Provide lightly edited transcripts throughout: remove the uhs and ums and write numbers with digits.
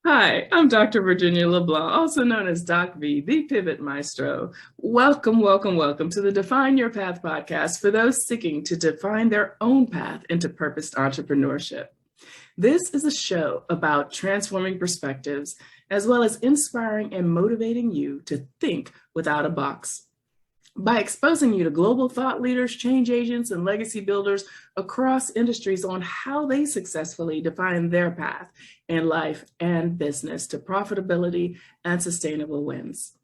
Hi, I'm Dr. Virginia LeBlanc, also known as DocV, the Pivot Maestro. Welcome, welcome, welcome to the Define Your Path podcast for those seeking to define their own path into purposed entrepreneurship. This is a show about transforming perspectives, as well as inspiring and motivating you to think without a box. By exposing you to global thought leaders, change agents, and legacy builders across industries on how they successfully define their path in life and business to profitability and sustainable wins.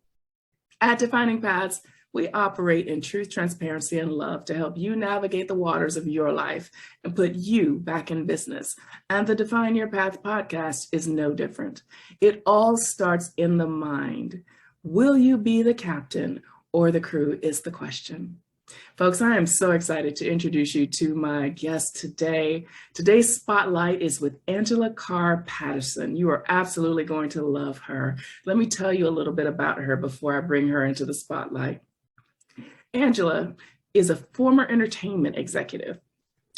At Defining Paths, we operate in truth, transparency, and love to help you navigate the waters of your life and put you back in business. And the Define Your Path podcast is no different. It all starts in the mind. Will you be the captain or the crew is the question. Folks, I am so excited to introduce you to my guest today. Today's spotlight is with Angela Carr Patterson. You are absolutely going to love her. Let me tell you a little bit about her before I bring her into the spotlight. Angela is a former entertainment executive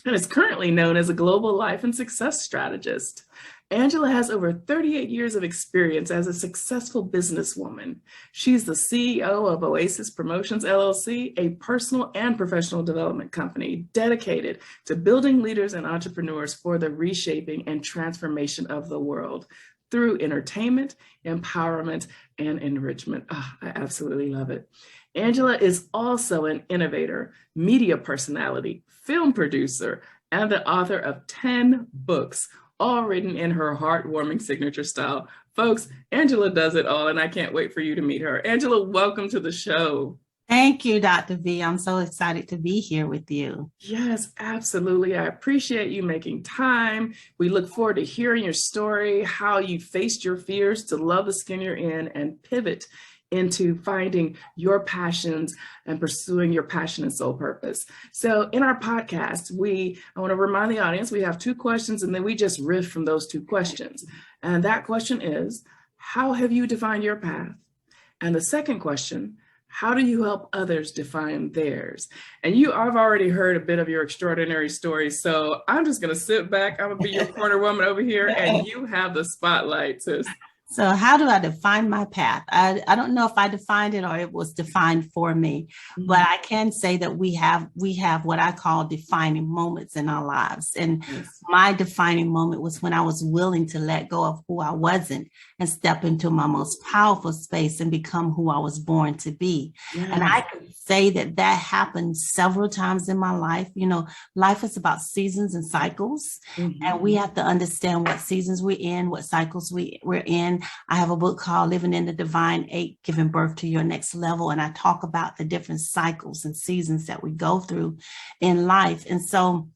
and is currently known as a global life and success strategist. Angela has over 38 years of experience as a successful businesswoman. She's the CEO of Oasis Promotions, LLC, a personal and professional development company dedicated to building leaders and entrepreneurs for the reshaping and transformation of the world through entertainment, empowerment, and enrichment. Oh, I absolutely love it. Angela is also an innovator, media personality, film producer, and the author of 10 books, all written in her heartwarming signature style. Folks, Angela does it all, and I can't wait for you to meet her. Angela, welcome to the show. Thank you, Dr. V. I'm so excited to be here with you. Yes, absolutely. I appreciate you making time. We look forward to hearing your story, how you faced your fears to love the skin you're in and pivot into finding your passions and pursuing your passion and soul purpose. So in our podcast, I want to remind the audience, we have two questions and then we just riff from those two questions. And that question is, how have you defined your path? And the second question, how do you help others define theirs? And I've already heard a bit of your extraordinary story. So I'm just going to sit back. I'm going to be your corner woman over here and you have the spotlight, sis. So how do I define my path? I don't know if I defined it or it was defined for me, but I can say that we have what I call defining moments in our lives. And my defining moment was when I was willing to let go of who I wasn't and step into my most powerful space and become who I was born to be. Yes. And I can say that happened several times in my life. You know, life is about seasons and cycles, and we have to understand what seasons we're in, what cycles we're in. I have a book called Living in the Divine 8, Giving Birth to Your Next Level. And I talk about the different cycles and seasons that we go through in life. And so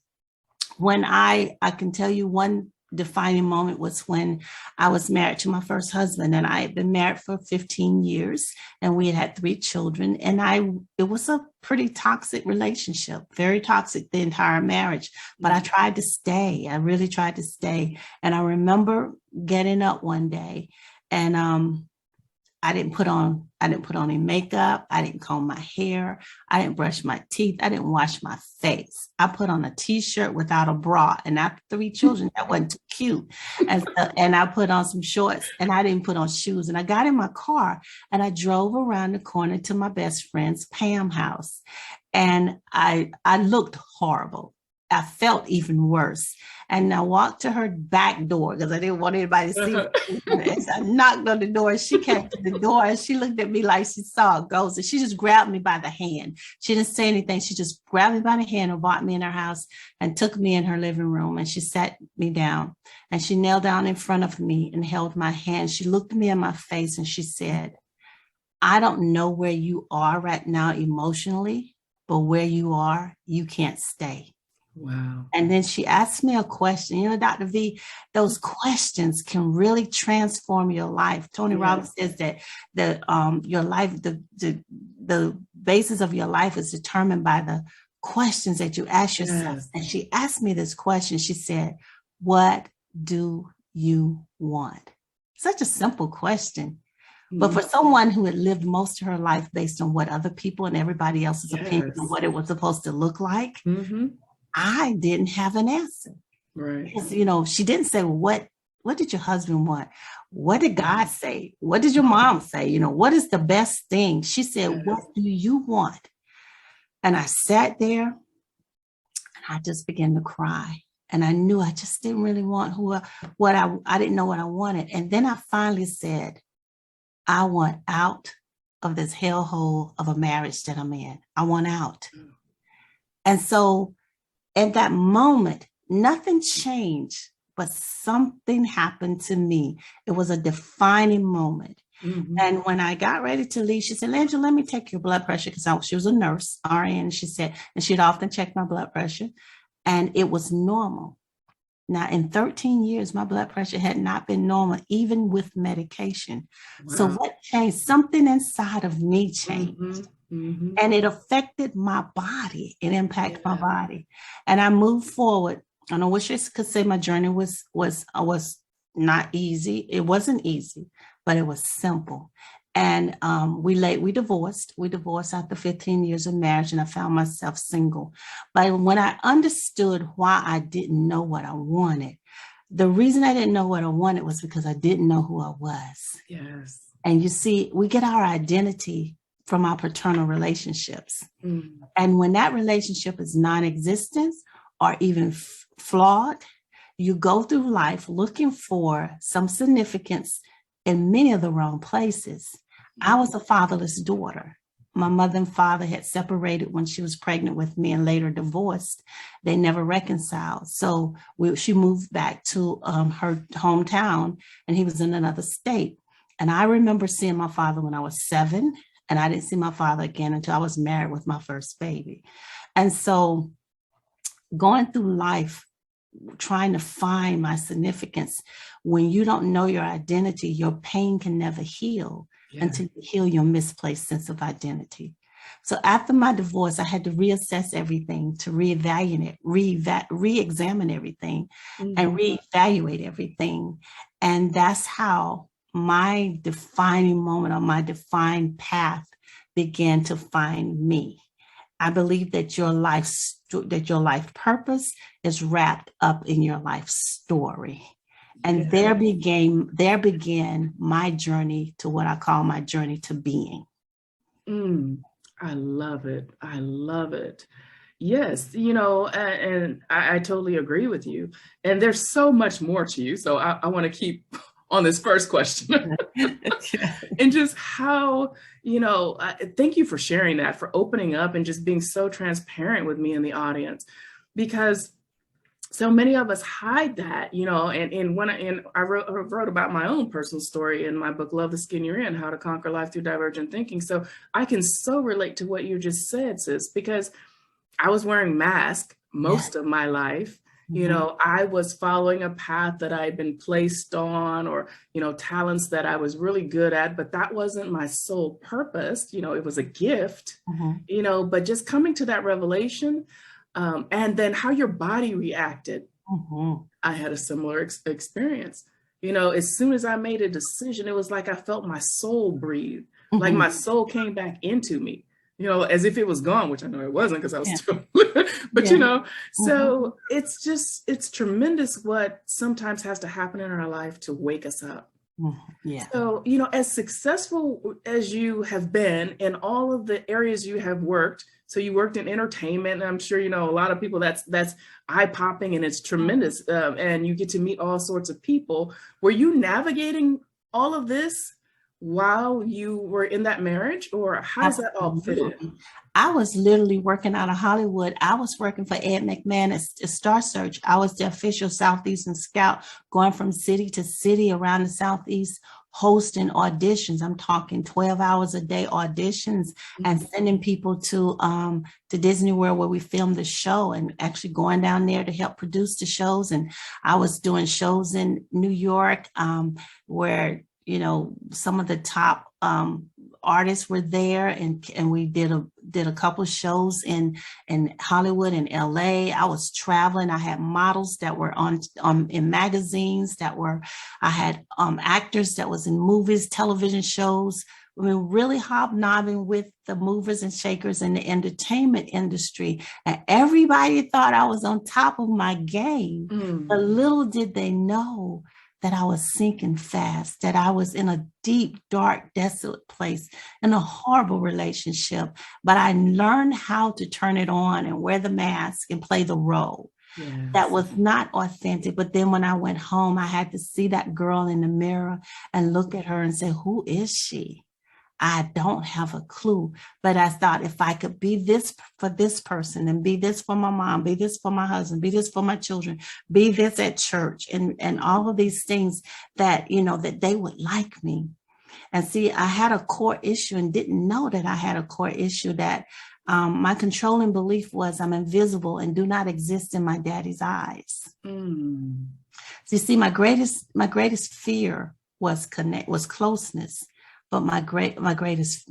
when I can tell you one defining moment was when I was married to my first husband, and I had been married for 15 years and we had 3 children. And it was a pretty toxic relationship, very toxic, the entire marriage. But I tried to stay. I really tried to stay. And I remember getting up one day and I didn't put on any makeup. I didn't comb my hair. I didn't brush my teeth. I didn't wash my face. I put on a t-shirt without a bra. And after 3 children, that wasn't too cute. And I put on some shorts and I didn't put on shoes. And I got in my car and I drove around the corner to my best friend's Pam house. And I looked horrible. I felt even worse. And I walked to her back door because I didn't want anybody to see me. And so I knocked on the door. She came to the door and she looked at me like she saw a ghost. And she just grabbed me by the hand. She didn't say anything. She just grabbed me by the hand and brought me in her house and took me in her living room. And she sat me down and she knelt down in front of me and held my hand. She looked me in my face and she said, I don't know where you are right now emotionally, but where you are, you can't stay. Wow. And then she asked me a question. You know, Dr. V, those questions can really transform your life. Tony Robbins says that your life, the basis of your life is determined by the questions that you ask yourself. Yes. And she asked me this question. She said, what do you want? Such a simple question. But for someone who had lived most of her life based on what other people and everybody else's opinion on what it was supposed to look like, I didn't have an answer. Right. Because, you know, she didn't say, what what did your husband want? What did God say? What did your mom say? You know, what is the best thing? She said, what do you want? And I sat there and I just began to cry. And I knew I just didn't really want I didn't know what I wanted. And then I finally said, I want out of this hellhole of a marriage that I'm in. I want out. And so at that moment, nothing changed, but something happened to me. It was a defining moment. Mm-hmm. And when I got ready to leave, she said, Angela, let me take your blood pressure, because she was a nurse, RN, she said, and she'd often check my blood pressure, and it was normal. Now, in 13 years, my blood pressure had not been normal, even with medication. Wow. So what changed? Something inside of me changed. Mm-hmm. Mm-hmm. And it affected my body. It impacted my body. And I moved forward. And I wish I could say my journey was not easy. It wasn't easy, but it was simple. And we divorced. We divorced after 15 years of marriage, and I found myself single. But when I understood why I didn't know what I wanted, the reason I didn't know what I wanted was because I didn't know who I was. Yes. And you see, we get our identity from our paternal relationships. Mm. And when that relationship is non-existent or even flawed, you go through life looking for some significance in many of the wrong places. I was a fatherless daughter. My mother and father had separated when she was pregnant with me and later divorced. They never reconciled. So she moved back to her hometown, and he was in another state. And I remember seeing my father when I was 7, and I didn't see my father again until I was married with my first baby. And so going through life, trying to find my significance, when you don't know your identity, your pain can never heal until you heal your misplaced sense of identity. So after my divorce, I had to reassess everything, to reevaluate, re-examine everything, and reevaluate everything. And that's how my defining moment or my defined path began to find me. I believe that your life purpose is wrapped up in your life story. And there began my journey to what I call my journey to being. I love it. I love it. Yes, and I totally agree with you. And there's so much more to you. So I want to keep on this first question. And just how, thank you for sharing that, for opening up and just being so transparent with me and the audience, because so many of us hide that, and I wrote about my own personal story in my book, Love the Skin You're In, How to Conquer Life Through Divergent Thinking. So I can so relate to what you just said, sis, because I was wearing masks most of my life. I was following a path that I had been placed on, or, talents that I was really good at, but that wasn't my sole purpose. It was a gift, but just coming to that revelation, and then how your body reacted. I had a similar experience. As soon as I made a decision, it was like I felt my soul breathe, like my soul came back into me. As if it was gone, which I know it wasn't, because I was still, but so it's tremendous what sometimes has to happen in our life to wake us up. So, as successful as you have been in all of the areas you have worked, so you worked in entertainment, and I'm sure, a lot of people that's eye-popping, and it's tremendous. And you get to meet all sorts of people. Were you navigating all of this while you were in that marriage, or how does that all fit in? I was literally working out of Hollywood. I was working for Ed McMahon at Star Search. I was the official Southeastern Scout, going from city to city around the Southeast, hosting auditions. I'm talking 12 hours a day auditions, and sending people to Disney World, where we filmed the show, and actually going down there to help produce the shows. And I was doing shows in New York, where some of the top artists were there, and we did a couple of shows in Hollywood and LA. I was traveling. I had models that were on in magazines I had actors that was in movies, television shows. I mean, really hobnobbing with the movers and shakers in the entertainment industry. And everybody thought I was on top of my game. But little did they know that I was sinking fast, that I was in a deep, dark, desolate place, in a horrible relationship. But I learned how to turn it on and wear the mask and play the role. Yes. That was not authentic. But then when I went home, I had to see that girl in the mirror and look at her and say, who is she? I don't have a clue. But I thought, if I could be this for this person and be this for my mom, be this for my husband, be this for my children, be this at church, and all of these things that, that they would like me. And see, I had a core issue and didn't know that I had a core issue, that my controlling belief was I'm invisible and do not exist in my daddy's eyes. Mm. So you see, my greatest fear was closeness. But my greatest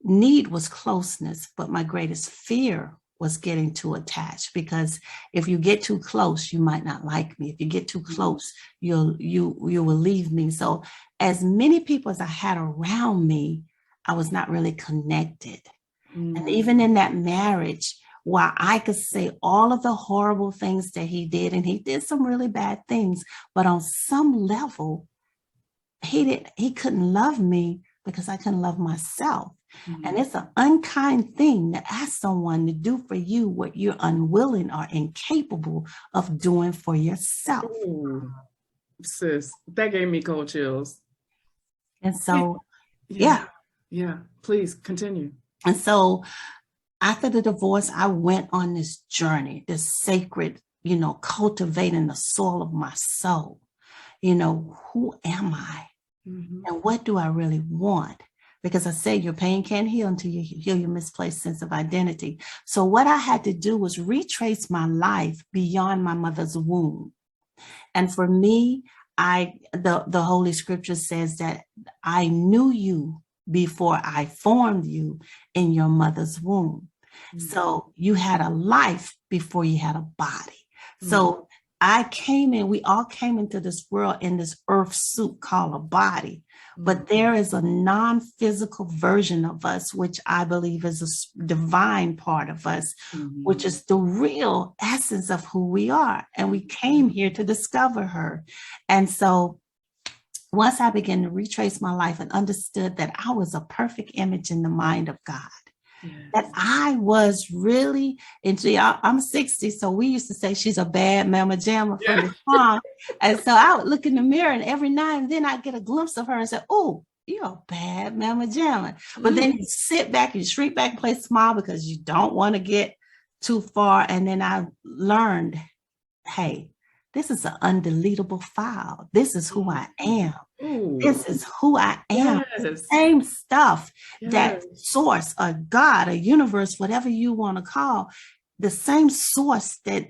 need was closeness, but my greatest fear was getting too attached, because if you get too close, you might not like me. If you get too close, you will leave me. So as many people as I had around me, I was not really connected. Mm. And even in that marriage, while I could say all of the horrible things that he did, and he did some really bad things, but on some level, he couldn't love me because I couldn't love myself. Mm-hmm. And it's an unkind thing to ask someone to do for you what you're unwilling or incapable of doing for yourself. Ooh, sis, that gave me cold chills. And so, yeah. Please continue. And so after the divorce, I went on this journey, this sacred, cultivating the soil of my soul. Who am I? Mm-hmm. And what do I really want? Because I say your pain can't heal until you heal your misplaced sense of identity. So what I had to do was retrace my life beyond my mother's womb. And for me, the Holy Scripture says that I knew you before I formed you in your mother's womb. Mm-hmm. So you had a life before you had a body. Mm-hmm. So we all came into this world in this earth suit called a body, but there is a non-physical version of us, which I believe is a divine part of us, mm-hmm. which is the real essence of who we are. And we came here to discover her. And so once I began to retrace my life and understood that I was a perfect image in the mind of God, that I was really into, I'm 60, so we used to say she's a bad mama jamma from the song. And so I would look in the mirror, and every now and then I'd get a glimpse of her and say, oh, you're a bad mama jamma. But then you sit back and shrink back and play small because you don't want to get too far. And then I learned, hey, this is an undeletable file. This is who I am. Ooh. This is who I am. Yes. The same stuff that source, a God, a universe, whatever you want to call, the same source that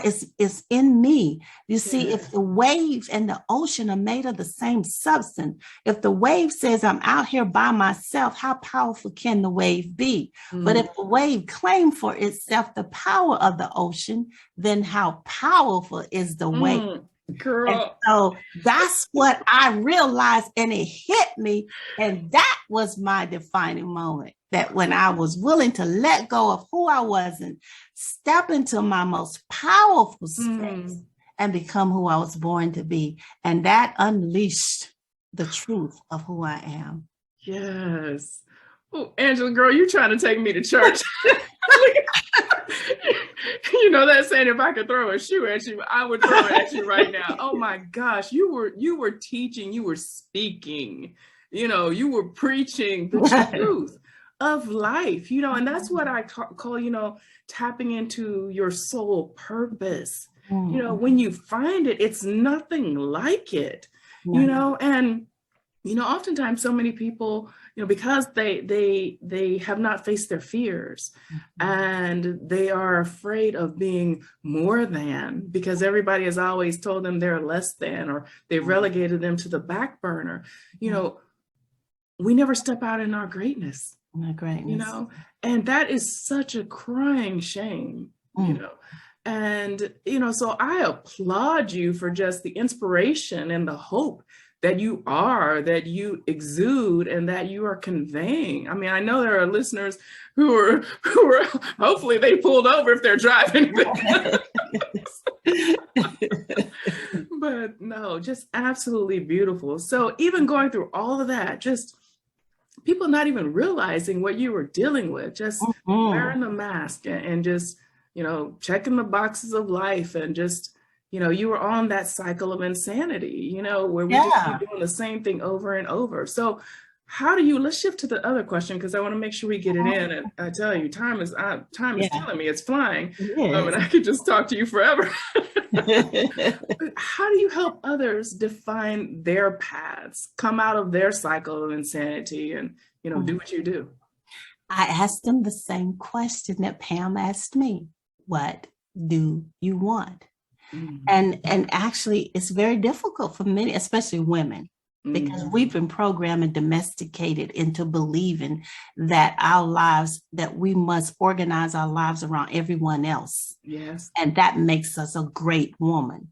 is in me. You see, if the wave and the ocean are made of the same substance, if the wave says I'm out here by myself, how powerful can the wave be? But if the wave claims for itself the power of the ocean, then how powerful is the wave? Girl. And so that's what I realized, and it hit me. And that was my defining moment, that when I was willing to let go of who I wasn't, step into my most powerful space and become who I was born to be. And that unleashed the truth of who I am. Yes. Oh, Angela, girl, you trying to take me to church. You know that saying, if I could throw a shoe at you, I would throw it at you right now. Oh my gosh, you were teaching, you were speaking, you were preaching the truth of life, and that's what I call, tapping into your soul purpose. When you find it, it's nothing like it, and oftentimes so many people, because they have not faced their fears, and they are afraid of being more than, because everybody has always told them they're less than, or they've relegated them to the back burner. We never step out in our greatness. And that is such a crying shame, and, so I applaud you for just the inspiration and the hope that you exude, and that you are conveying. I mean, I know there are listeners who are hopefully they pulled over if they're driving. But no, just absolutely beautiful. So even going through all of that, just people not even realizing what you were dealing with, just wearing the mask and just, checking the boxes of life, and just, you were on that cycle of insanity, where we just keep doing the same thing over and over. So let's shift to the other question, because I want to make sure we get it in. And I tell you, time is killing me. It's flying. And I could just talk to you forever. How do you help others define their paths, come out of their cycle of insanity, and, do what you do? I asked them the same question that Pam asked me. What do you want? And actually, it's very difficult for many, especially women, because we've been programmed and domesticated into believing that our lives, that we must organize our lives around everyone else. Yes. And that makes us a great woman.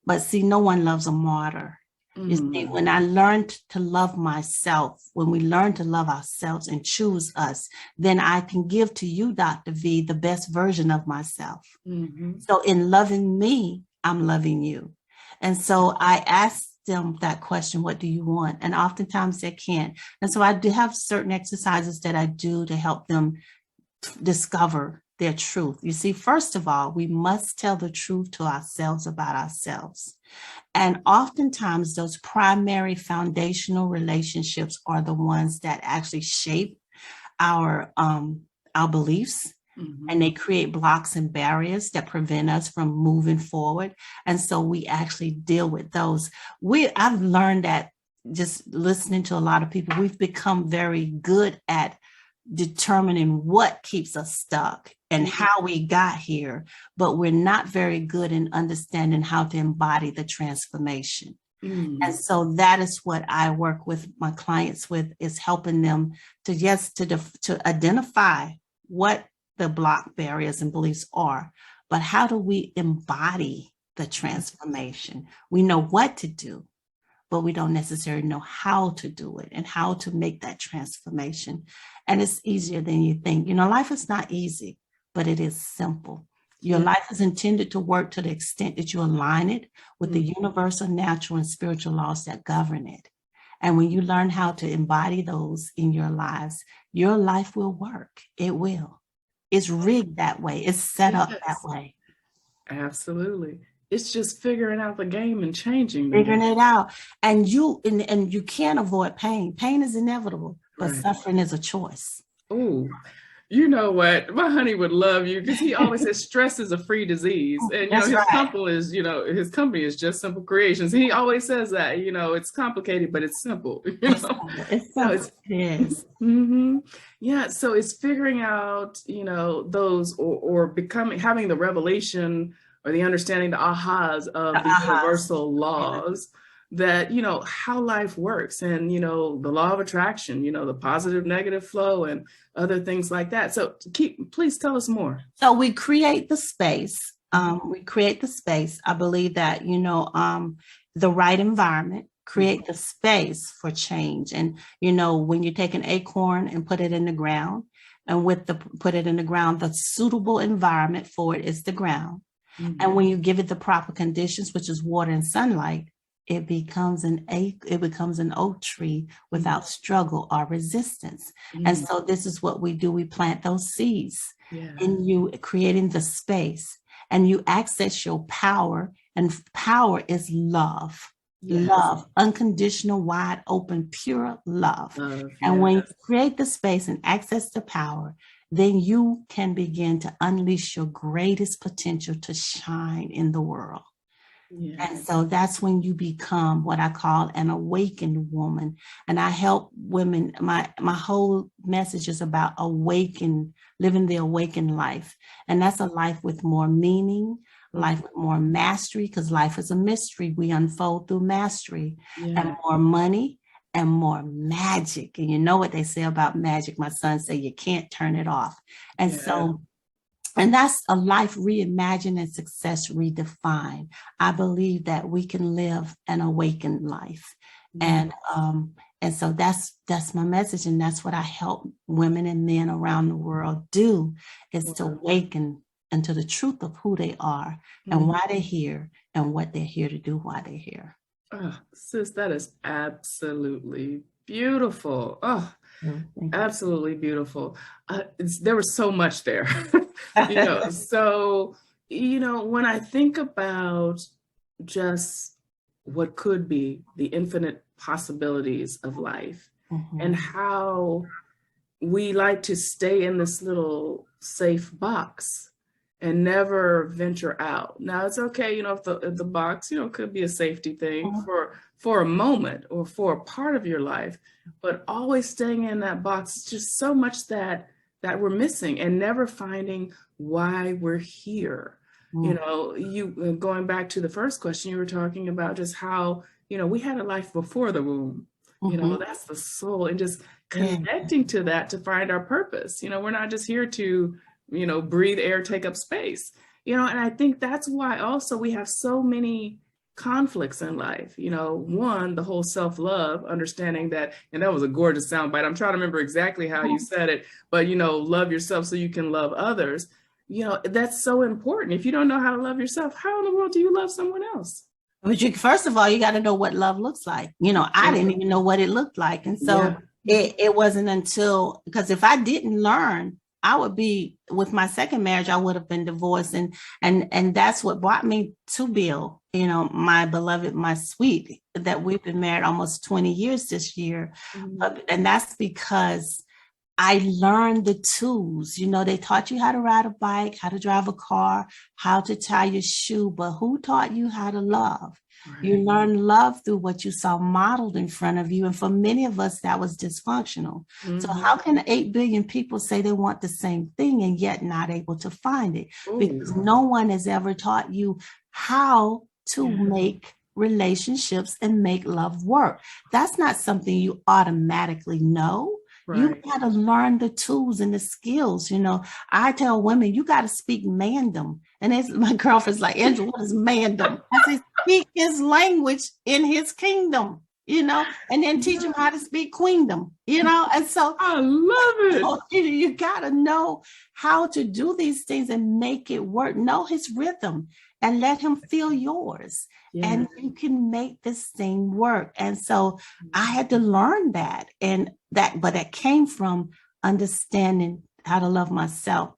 But see, no one loves a martyr. You see, when I learned to love myself, when we learn to love ourselves and choose us, then I can give to you, Dr. V, the best version of myself. So in loving me, I'm loving you. And so I asked them that question, what do you want? And oftentimes they can't. And so I do have certain exercises that I do to help them discover their truth. You see, first of all, we must tell the truth to ourselves about ourselves. And oftentimes those primary foundational relationships are the ones that actually shape our beliefs. And they create blocks and barriers that prevent us from moving forward. And so we actually deal with those. I've learned that just listening to a lot of people, we've become very good at determining what keeps us stuck and how we got here, but we're not very good in understanding how to embody the transformation. And so that is what I work with my clients with, is helping them to identify what the block barriers and beliefs are, but how do we embody the transformation? We know what to do, but we don't necessarily know how to do it and how to make that transformation. And it's easier than you think. Life is not easy, but it is simple. Your life is intended to work to the extent that you align it with the universal, natural, and spiritual laws that govern it. And when you learn how to embody those in your lives, your life will work. It will. It's rigged that way. It's set up that way. Absolutely. It's just figuring out the game and changing it out. And you can't avoid pain. Pain is inevitable, but suffering is a choice. Oh, you know what? My honey would love you, because he always says stress is a free disease. And his company is just simple creations. He always says that, it's complicated, but it's simple. It's simple. It is. Yeah. So it's figuring out, those or having the revelation or the understanding, the ahas of the universal laws that, how life works, and, the law of attraction, the positive, negative flow, and other things like that. So please tell us more. So we create the space. I believe that, the right environment, create the space for change. And, when you take an acorn and put it in the ground, and put it in the ground, the suitable environment for it is the ground. And when you give it the proper conditions, which is water and sunlight, it becomes an oak tree without struggle or resistance. And so this is what we do. We plant those seeds in you, creating the space, and you access your power. And power is love. Love, unconditional, wide open, pure love. And when you create the space and access the power, then you can begin to unleash your greatest potential to shine in the world. And so that's when you become what I call an awakened woman. And I help women. My whole message is about living the awakened life. And that's a life with more meaning, life with more mastery, because life is a mystery. We unfold through mastery, and more money and more magic. And you know what they say about magic. My son said, you can't turn it off. And so, and that's a life reimagined and success redefined. I believe that we can live an awakened life. And so that's my message. And that's what I help women and men around the world do, is to awaken into the truth of who they are and why they're here and what they're here to do while they're here. Oh, sis, that is absolutely beautiful. Oh, absolutely beautiful. There was so much there. So, when I think about just what could be the infinite possibilities of life and how we like to stay in this little safe box and never venture out. Now it's okay, if the box, could be a safety thing for a moment or for a part of your life, but always staying in that box is just so much that we're missing and never finding why we're here. You going back to the first question, you were talking about just how, we had a life before the womb. That's the soul, and just connecting to that to find our purpose. We're not just here to, breathe air, take up space, and I think that's why also we have so many conflicts in life. One, the whole self-love, understanding that, and that was a gorgeous soundbite. I'm trying to remember exactly how you said it, but, love yourself so you can love others. That's so important. If you don't know how to love yourself, how in the world do you love someone else? But first of all, you got to know what love looks like. I didn't even know what it looked like. And so it wasn't until, because if I didn't learn, I would be, with my second marriage, I would have been divorced. And that's what brought me to Bill, my beloved, my sweet, that we've been married almost 20 years this year. And that's because I learned the tools. They taught you how to ride a bike, how to drive a car, how to tie your shoe, but who taught you how to love? Right. You learned love through what you saw modeled in front of you. And for many of us, that was dysfunctional. So how can 8 billion people say they want the same thing and yet not able to find it? Because no one has ever taught you how to make relationships and make love work. That's not something you automatically know. Right. You got to learn the tools and the skills. I tell women, you got to speak mandem. And my girlfriend's like, Andrew, what is mandem? I say, speak his language in his kingdom, and then teach him how to speak queendom, and so I love it. You got to know how to do these things and make it work. Know his rhythm and let him feel yours. And you can make this thing work. And so I had to learn that. But that came from understanding how to love myself.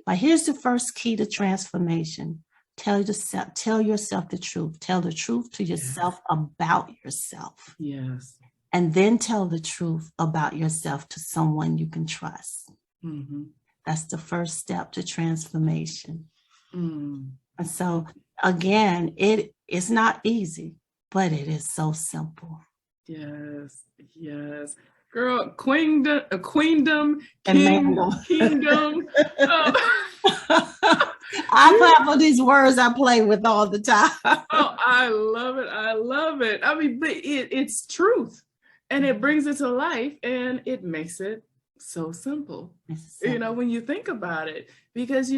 But here's the first key to transformation. Tell yourself the truth. Tell the truth to yourself about yourself. Yes. And then tell the truth about yourself to someone you can trust. That's the first step to transformation. And so, again, it's not easy, but it is so simple. Yes. Girl, queendom, kingdom. I have all these words I play with all the time. I love it. I mean, but it's truth, and it brings it to life, and it makes it so simple. When you think about it, because,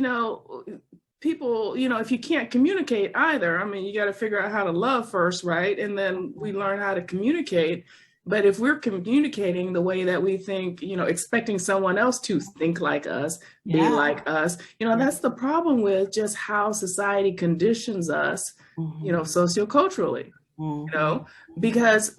people, if you can't communicate either, I mean, you got to figure out how to love first, right? And then we learn how to communicate. But if we're communicating the way that we think, expecting someone else to think like us, be like us, that's the problem with just how society conditions us, socioculturally, because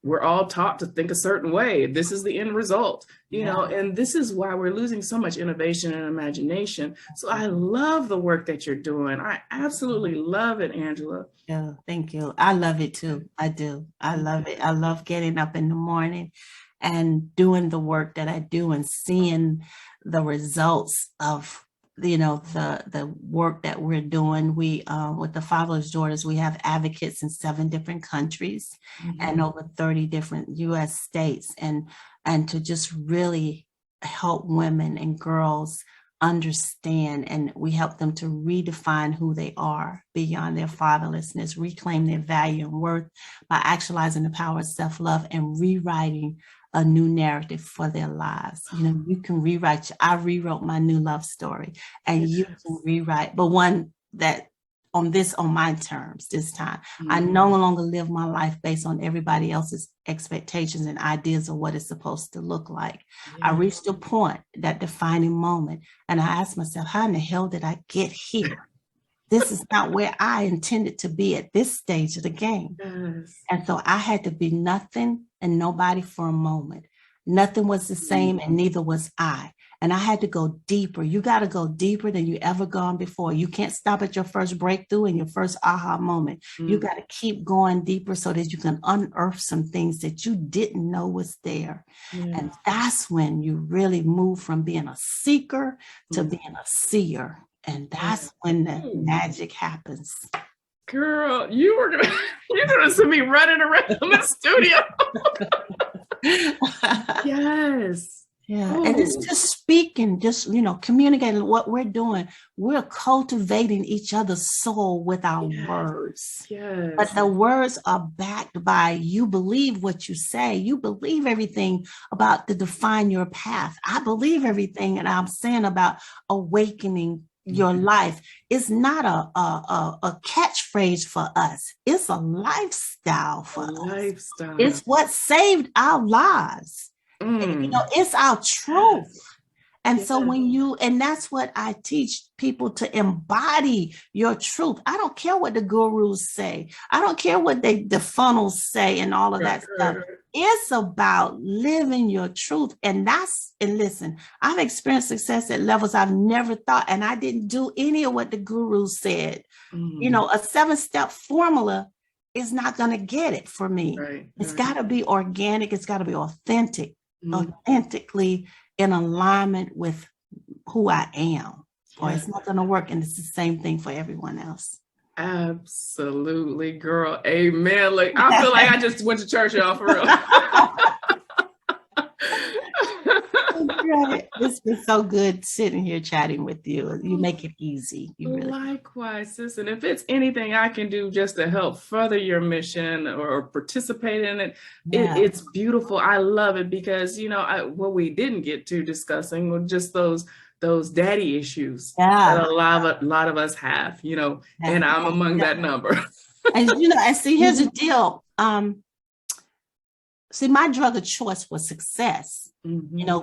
we're all taught to think a certain way. This is the end result, and this is why we're losing so much innovation and imagination. So I love the work that you're doing. I absolutely love it, Angela. Yeah, thank you. I love it too. I do. I love it. I love getting up in the morning and doing the work that I do and seeing the results of the work that we're doing. We with the Fatherless Daughters, we have advocates in 7 different countries and over 30 different US states, and to just really help women and girls understand, and we help them to redefine who they are beyond their fatherlessness, reclaim their value and worth by actualizing the power of self-love and rewriting a new narrative for their lives. You can rewrite. I rewrote my new love story, and you can rewrite, but one that on my terms this time. I no longer live my life based on everybody else's expectations and ideas of what it's supposed to look like. I reached a point, that defining moment, and I asked myself, how in the hell did I get here? This is not where I intended to be at this stage of the game. And so I had to be nothing and nobody for a moment. Nothing was the same and neither was I. And I had to go deeper. You got to go deeper than you ever gone before. You can't stop at your first breakthrough and your first aha moment. You got to keep going deeper so that you can unearth some things that you didn't know was there. And that's when you really move from being a seeker to being a seer. And that's when the magic happens. Girl, you're gonna see me running around the studio. Yes. Yeah. And it's just speaking, just, communicating what we're doing. We're cultivating each other's soul with our words. Yes. But the words are backed by, you believe what you say. You believe everything about the define your path. I believe everything that I'm saying about awakening your life. Is not a catchphrase for us. It's a lifestyle for us. It's what saved our lives. And, it's our truth. And so and that's what I teach people, to embody your truth. I don't care what the gurus say. I don't care what the funnels say and all of that stuff. It's about living your truth. And listen, I've experienced success at levels I've never thought, and I didn't do any of what the gurus said. A 7-step formula is not going to get it for me. It's got to be organic. It's got to be authentic, authentically in alignment with who I am, or it's not going to work. And it's the same thing for everyone else. Absolutely, girl. Amen. Like, I feel like I just went to church, y'all, for real. It's been so good sitting here chatting with you. You make it easy. You really Likewise, sis. And if it's anything I can do just to help further your mission or participate in it, it's beautiful. I love it because, what we didn't get to discussing were just those daddy issues that a lot of us have, and I'm among that number. and see, here's the deal. See, my drug of choice was success.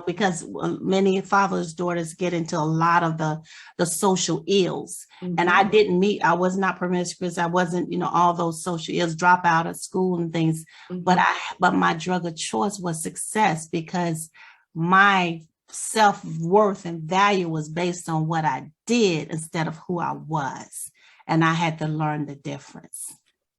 Because many fathers' daughters get into a lot of the social ills. And I was not promiscuous. I wasn't, all those social ills, drop out of school and things. But my drug of choice was success, because my self-worth and value was based on what I did instead of who I was. And I had to learn the difference.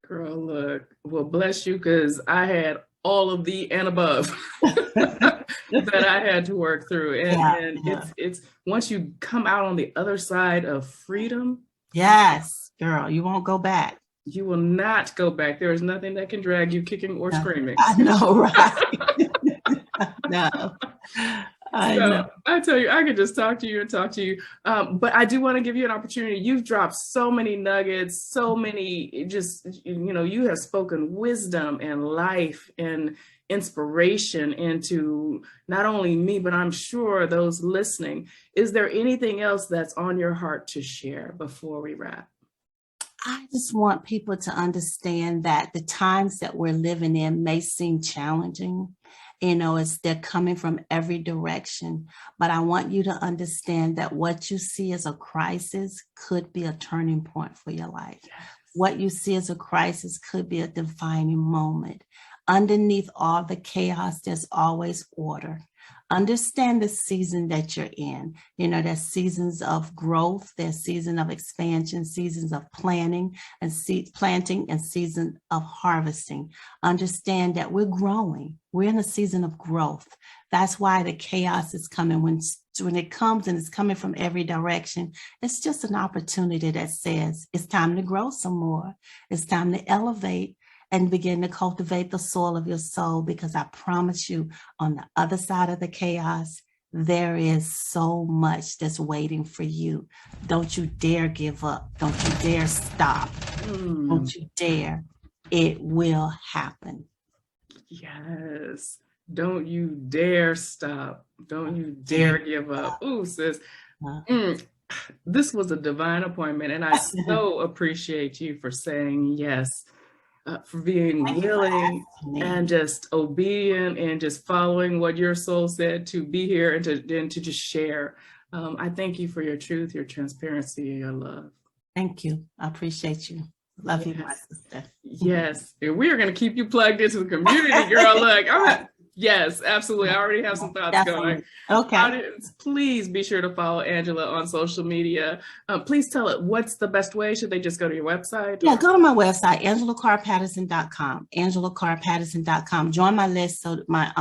Girl, look, well, bless you, because I had all of the and above that I had to work through. And it's once you come out on the other side of freedom. Yes, girl, you won't go back. You will not go back. There is nothing that can drag you kicking or screaming. I know, right? No. I know. I tell you, I could just talk to you. But I do want to give you an opportunity. You've dropped so many nuggets, so many, just, you have spoken wisdom and life and inspiration into not only me, but I'm sure those listening. Is there anything else that's on your heart to share before we wrap? I just want people to understand that the times that we're living in may seem challenging. They're coming from every direction, but I want you to understand that what you see as a crisis could be a turning point for your life. Yes. What you see as a crisis could be a defining moment. Underneath all the chaos, there's always order. Understand the season that you're in. There's seasons of growth, there's seasons of expansion, seasons of planting and seasons of harvesting. Understand that we're growing. We're in a season of growth. That's why the chaos is coming. When it comes and it's coming from every direction, it's just an opportunity that says it's time to grow some more. It's time to elevate and begin to cultivate the soil of your soul, because I promise you, on the other side of the chaos, there is so much that's waiting for you. Don't you dare give up. Don't you dare stop. Don't you dare. It will happen. Yes. Don't you dare stop. Don't you dare give up. Ooh, sis. This was a divine appointment, and I so appreciate you for saying yes, for being willing and just obedient and just following what your soul said to be here and to just share. I thank you for your truth, your transparency, and your love. Thank you. I appreciate you. Love you, my sister. Yes. And we are going to keep you plugged into the community, girl. Look, yes, absolutely. I already have some thoughts going. Okay. Audience, please be sure to follow Angela on social media. Please tell it, what's the best way? Should they just go to your website? Yeah, go to my website, angelacarrpatterson.com, angelacarrpatterson.com. Join my list, so my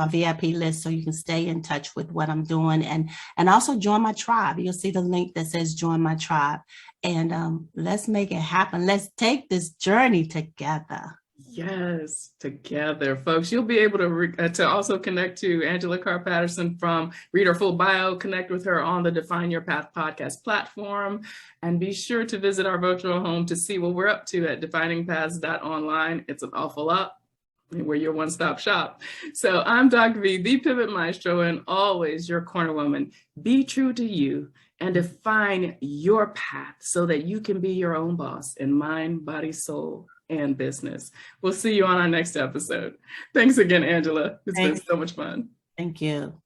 VIP list, so you can stay in touch with what I'm doing, and also join my tribe. You'll see the link that says join my tribe, and let's make it happen. Let's take this journey together. Yes, together, folks. You'll be able to also connect to Angela Carr Patterson from read her full bio, connect with her on the Define Your Path podcast platform, and be sure to visit our virtual home to see what we're up to at definingpaths.online. It's an awful lot. We're your one-stop shop. So I'm DocV, the Pivot Maestro, and always your corner woman. Be true to you and define your path so that you can be your own boss in mind, body, soul, and business. We'll see you on our next episode. Thanks again, Angela. It's been so much fun. Thank you.